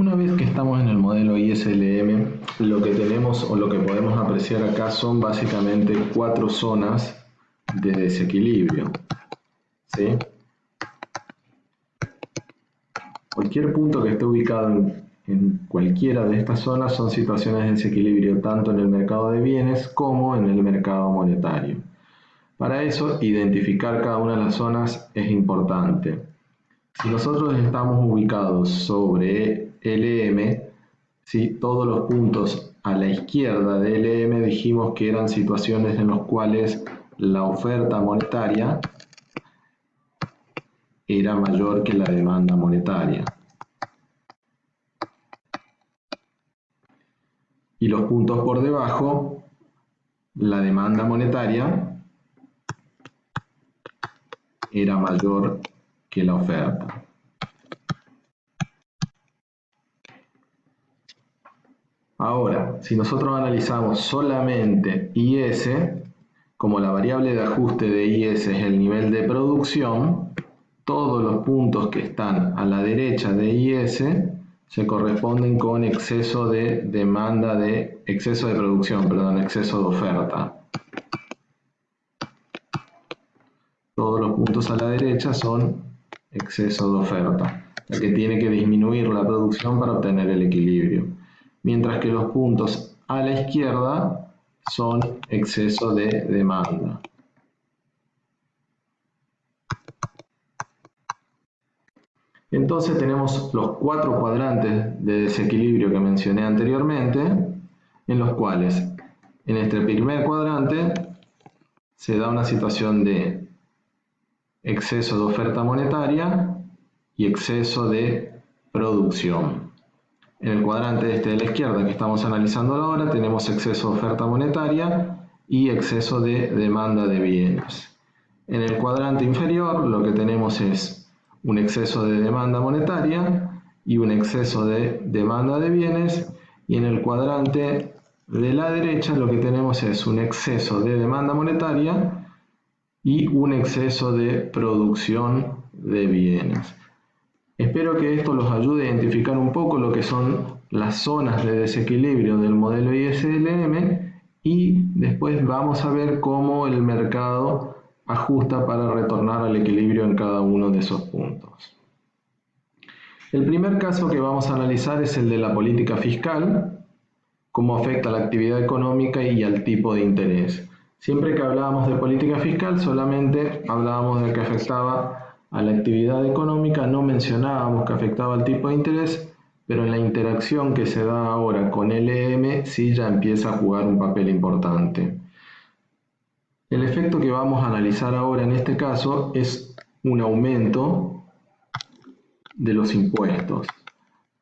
Una vez que estamos en el modelo ISLM, lo que tenemos o lo que podemos apreciar acá son básicamente 4 zonas de desequilibrio, ¿sí? Cualquier punto que esté ubicado en cualquiera de estas zonas son situaciones de desequilibrio tanto en el mercado de bienes como en el mercado monetario. Para eso, identificar cada una de las zonas es importante. Si nosotros estamos ubicados sobre LM, ¿sí? Todos los puntos a la izquierda de LM dijimos que eran situaciones en las cuales la oferta monetaria era mayor que la demanda monetaria. Y los puntos por debajo, la demanda monetaria era mayor que la oferta. Ahora, si nosotros analizamos solamente IS, como la variable de ajuste de IS es el nivel de producción, todos los puntos que están a la derecha de IS se corresponden con exceso de producción, exceso de oferta. Todos los puntos a la derecha son exceso de oferta, ya que tiene que disminuir la producción para obtener el equilibrio. Mientras que los puntos a la izquierda son exceso de demanda. Entonces tenemos los 4 cuadrantes de desequilibrio que mencioné anteriormente, en los cuales en este primer cuadrante se da una situación de exceso de oferta monetaria y exceso de producción. En el cuadrante de la izquierda que estamos analizando ahora tenemos exceso de oferta monetaria y exceso de demanda de bienes. En el cuadrante inferior lo que tenemos es un exceso de demanda monetaria y un exceso de demanda de bienes, y en el cuadrante de la derecha lo que tenemos es un exceso de demanda monetaria y un exceso de producción de bienes. Espero que esto los ayude a identificar un poco lo que son las zonas de desequilibrio del modelo ISLM, y después vamos a ver cómo el mercado ajusta para retornar al equilibrio en cada uno de esos puntos. El primer caso que vamos a analizar es el de la política fiscal, cómo afecta a la actividad económica y al tipo de interés. Siempre que hablábamos de política fiscal solamente hablábamos de que afectaba a la actividad económica, no mencionábamos que afectaba al tipo de interés, pero en la interacción que se da ahora con LM sí ya empieza a jugar un papel importante. El efecto que vamos a analizar ahora en este caso es un aumento de los impuestos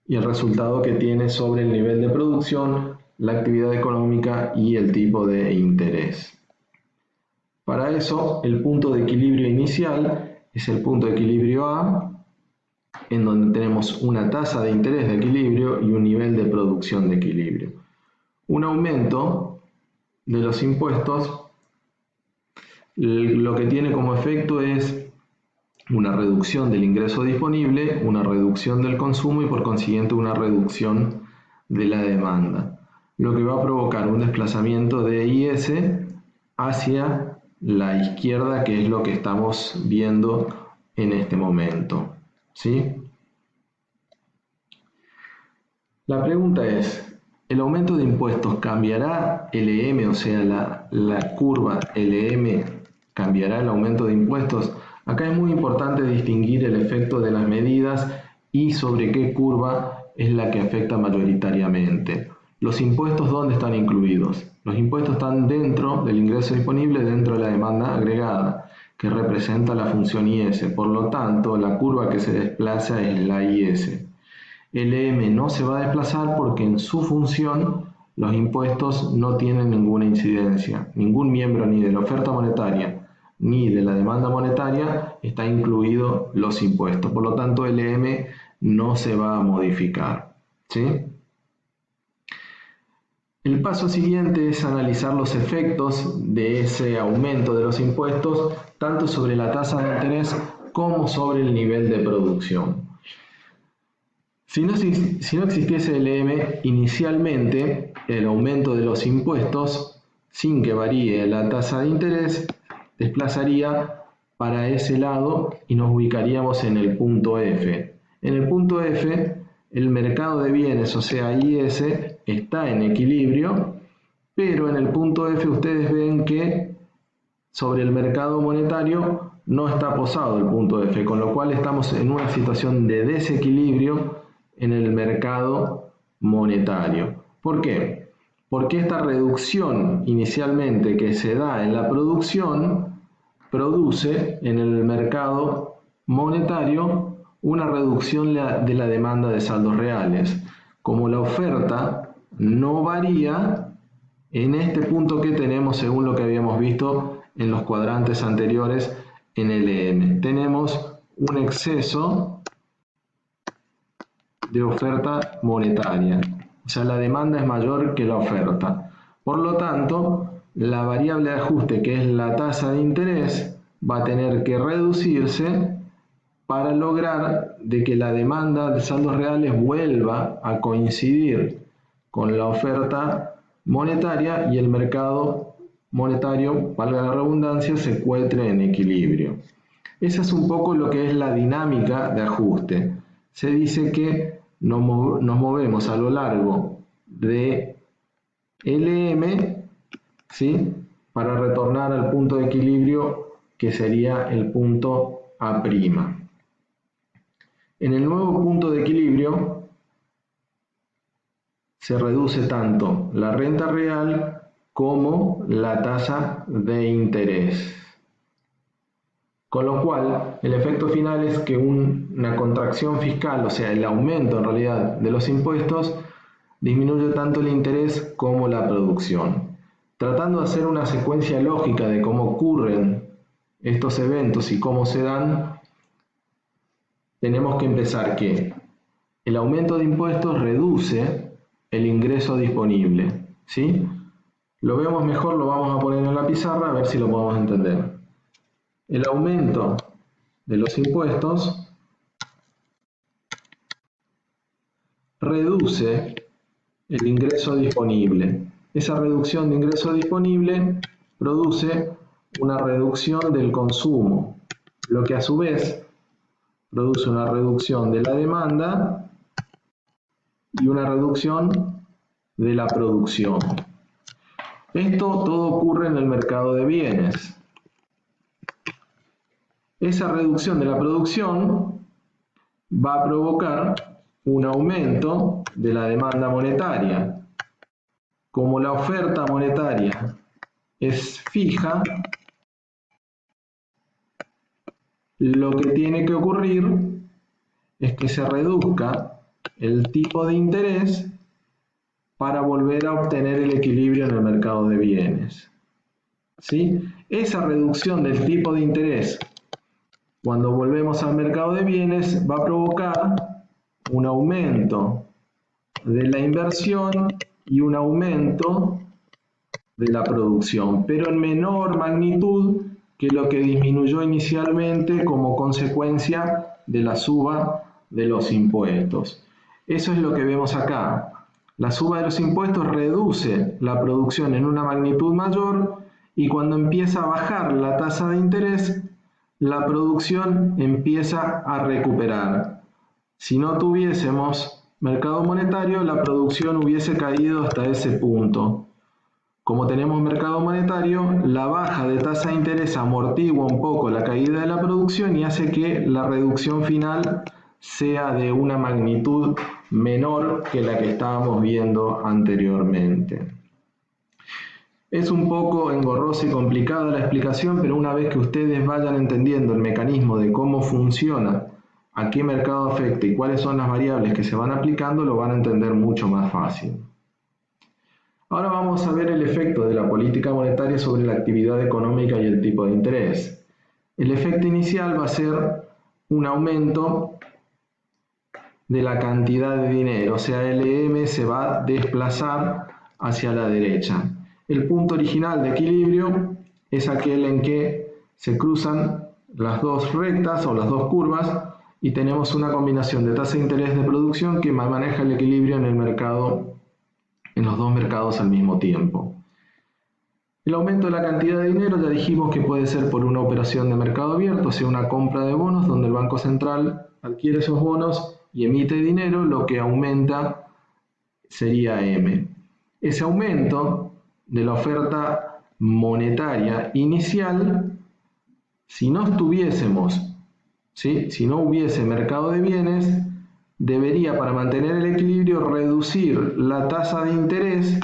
y el resultado que tiene sobre el nivel de producción, la actividad económica y el tipo de interés. Para eso, el punto de equilibrio inicial es el punto de equilibrio A, en donde tenemos una tasa de interés de equilibrio y un nivel de producción de equilibrio. Un aumento de los impuestos lo que tiene como efecto es una reducción del ingreso disponible, una reducción del consumo y por consiguiente una reducción de la demanda, lo que va a provocar un desplazamiento de IS hacia la izquierda, que es lo que estamos viendo en este momento, ¿sí? La pregunta es, ¿el aumento de impuestos cambiará LM, o sea, la curva LM cambiará el aumento de impuestos? Acá es muy importante distinguir el efecto de las medidas y sobre qué curva es la que afecta mayoritariamente. ¿Los impuestos dónde están incluidos? Los impuestos están dentro del ingreso disponible, dentro de la demanda agregada, que representa la función IS. Por lo tanto, la curva que se desplaza es la IS. LM no se va a desplazar porque en su función los impuestos no tienen ninguna incidencia. Ningún miembro ni de la oferta monetaria ni de la demanda monetaria está incluido los impuestos. Por lo tanto, LM no se va a modificar, ¿sí? El paso siguiente es analizar los efectos de ese aumento de los impuestos, tanto sobre la tasa de interés como sobre el nivel de producción. Si no existiese LM, inicialmente el aumento de los impuestos, sin que varíe la tasa de interés, desplazaría para ese lado y nos ubicaríamos en el punto F. En el punto F, el mercado de bienes, o sea, IS, está en equilibrio, pero en el punto F ustedes ven que sobre el mercado monetario no está posado el punto F, con lo cual estamos en una situación de desequilibrio en el mercado monetario. ¿Por qué? Porque esta reducción inicialmente que se da en la producción produce en el mercado monetario una reducción de la demanda de saldos reales. Como la oferta no varía, en este punto que tenemos, según lo que habíamos visto en los cuadrantes anteriores en LM, tenemos un exceso de oferta monetaria. O sea, la demanda es mayor que la oferta. Por lo tanto, la variable de ajuste, que es la tasa de interés, va a tener que reducirse para lograr de que la demanda de saldos reales vuelva a coincidir con la oferta monetaria y el mercado monetario, valga la redundancia, se encuentre en equilibrio. Esa es un poco lo que es la dinámica de ajuste. Se dice que nos movemos a lo largo de LM, ¿sí?, para retornar al punto de equilibrio que sería el punto A'. En el nuevo punto de equilibrio se reduce tanto la renta real como la tasa de interés. Con lo cual, el efecto final es que una contracción fiscal, o sea, el aumento en realidad de los impuestos, disminuye tanto el interés como la producción. Tratando de hacer una secuencia lógica de cómo ocurren estos eventos y cómo se dan, tenemos que empezar que el aumento de impuestos reduce el ingreso disponible, ¿sí? Lo vemos mejor, lo vamos a poner en la pizarra a ver si lo podemos entender. El aumento de los impuestos reduce el ingreso disponible. Esa reducción de ingreso disponible produce una reducción del consumo, lo que a su vez produce una reducción de la demanda y una reducción de la producción. Esto todo ocurre en el mercado de bienes. Esa reducción de la producción va a provocar un aumento de la demanda monetaria. Como la oferta monetaria es fija, lo que tiene que ocurrir es que se reduzca el tipo de interés para volver a obtener el equilibrio en el mercado de bienes. ¿Sí? Esa reducción del tipo de interés, cuando volvemos al mercado de bienes, va a provocar un aumento de la inversión y un aumento de la producción, pero en menor magnitud que lo que disminuyó inicialmente como consecuencia de la suba de los impuestos. Eso es lo que vemos acá. La suba de los impuestos reduce la producción en una magnitud mayor y cuando empieza a bajar la tasa de interés, la producción empieza a recuperar. Si no tuviésemos mercado monetario, la producción hubiese caído hasta ese punto. Como tenemos mercado monetario, la baja de tasa de interés amortigua un poco la caída de la producción y hace que la reducción final sea de una magnitud menor que la que estábamos viendo anteriormente. Es un poco engorrosa y complicada la explicación, pero una vez que ustedes vayan entendiendo el mecanismo de cómo funciona, a qué mercado afecta y cuáles son las variables que se van aplicando, lo van a entender mucho más fácil. Ahora vamos a ver el efecto de la política monetaria sobre la actividad económica y el tipo de interés. El efecto inicial va a ser un aumento de la cantidad de dinero, o sea, LM se va a desplazar hacia la derecha. El punto original de equilibrio es aquel en que se cruzan las dos rectas o las dos curvas y tenemos una combinación de tasa de interés de producción que maneja el equilibrio en el mercado, en los dos mercados al mismo tiempo. El aumento de la cantidad de dinero ya dijimos que puede ser por una operación de mercado abierto, o sea, una compra de bonos donde el Banco Central adquiere esos bonos y emite dinero, lo que aumenta sería M. Ese aumento de la oferta monetaria inicial, si no estuviésemos, ¿sí? Si no hubiese mercado de bienes, debería, para mantener el equilibrio, reducir la tasa de interés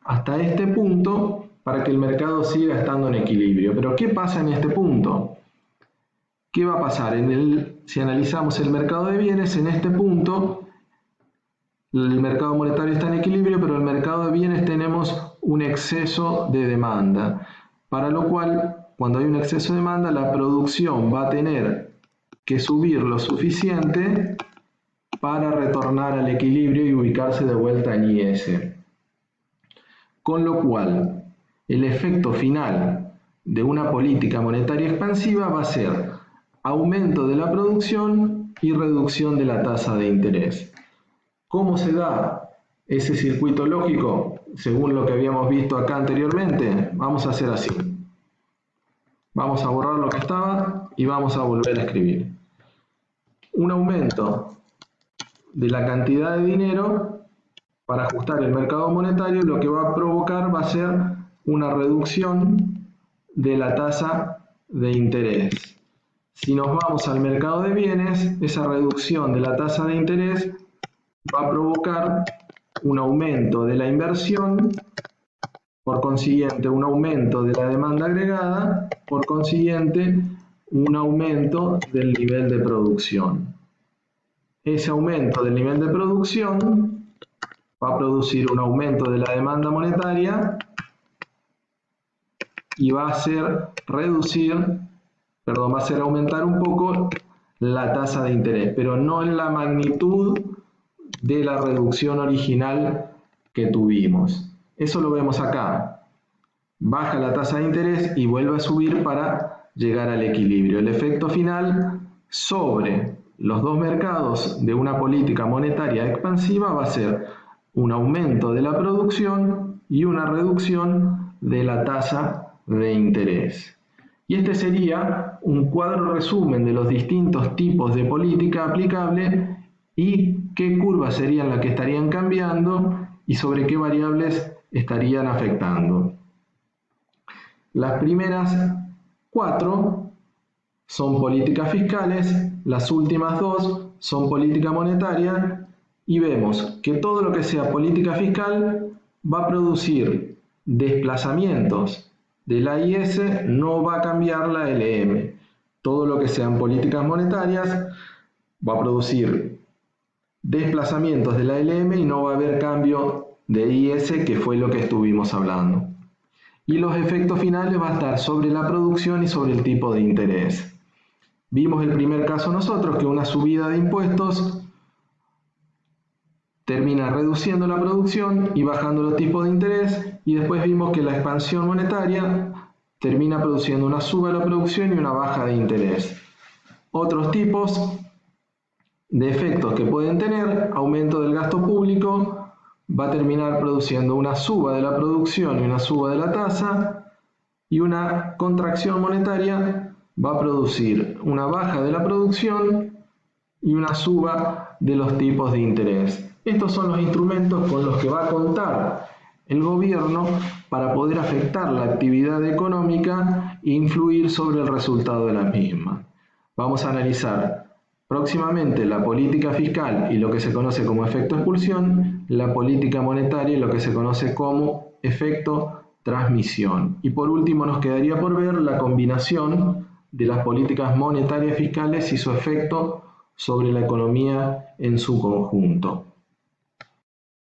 hasta este punto para que el mercado siga estando en equilibrio. Pero ¿qué pasa en este punto? ¿Qué va a pasar? Si analizamos el mercado de bienes, en este punto el mercado monetario está en equilibrio, pero en el mercado de bienes tenemos un exceso de demanda, para lo cual, cuando hay un exceso de demanda, la producción va a tener que subir lo suficiente para retornar al equilibrio y ubicarse de vuelta en IS. Con lo cual, el efecto final de una política monetaria expansiva va a ser aumento de la producción y reducción de la tasa de interés. ¿Cómo se da ese circuito lógico? Según lo que habíamos visto acá anteriormente, vamos a hacer así. Vamos a borrar lo que estaba y vamos a volver a escribir. Un aumento de la cantidad de dinero para ajustar el mercado monetario, lo que va a provocar va a ser una reducción de la tasa de interés. Si nos vamos al mercado de bienes, esa reducción de la tasa de interés va a provocar un aumento de la inversión, por consiguiente un aumento de la demanda agregada, por consiguiente un aumento del nivel de producción. Ese aumento del nivel de producción va a producir un aumento de la demanda monetaria y va a hacer aumentar un poco la tasa de interés, pero no en la magnitud de la reducción original que tuvimos. Eso lo vemos acá. Baja la tasa de interés y vuelve a subir para llegar al equilibrio. El efecto final sobre los dos mercados de una política monetaria expansiva va a ser un aumento de la producción y una reducción de la tasa de interés. Y este sería un cuadro resumen de los distintos tipos de política aplicable y qué curvas serían las que estarían cambiando y sobre qué variables estarían afectando. Las primeras 4 son políticas fiscales, las últimas 2 son política monetaria y vemos que todo lo que sea política fiscal va a producir desplazamientos de la IS, no va a cambiar la LM. Todo lo que sean políticas monetarias va a producir desplazamientos de la LM y no va a haber cambio de IS, que fue lo que estuvimos hablando. Y los efectos finales van a estar sobre la producción y sobre el tipo de interés. Vimos el primer caso nosotros, que una subida de impuestos termina reduciendo la producción y bajando los tipos de interés, y después vimos que la expansión monetaria termina produciendo una suba de la producción y una baja de interés. Otros tipos de efectos que pueden tener: aumento del gasto público, va a terminar produciendo una suba de la producción y una suba de la tasa, y una contracción monetaria va a producir una baja de la producción y una suba de los tipos de interés. Estos son los instrumentos con los que va a contar el gobierno para poder afectar la actividad económica e influir sobre el resultado de la misma. Vamos a analizar próximamente la política fiscal y lo que se conoce como efecto expulsión, la política monetaria y lo que se conoce como efecto transmisión. Y por último nos quedaría por ver la combinación de las políticas monetarias fiscales y su efecto sobre la economía en su conjunto.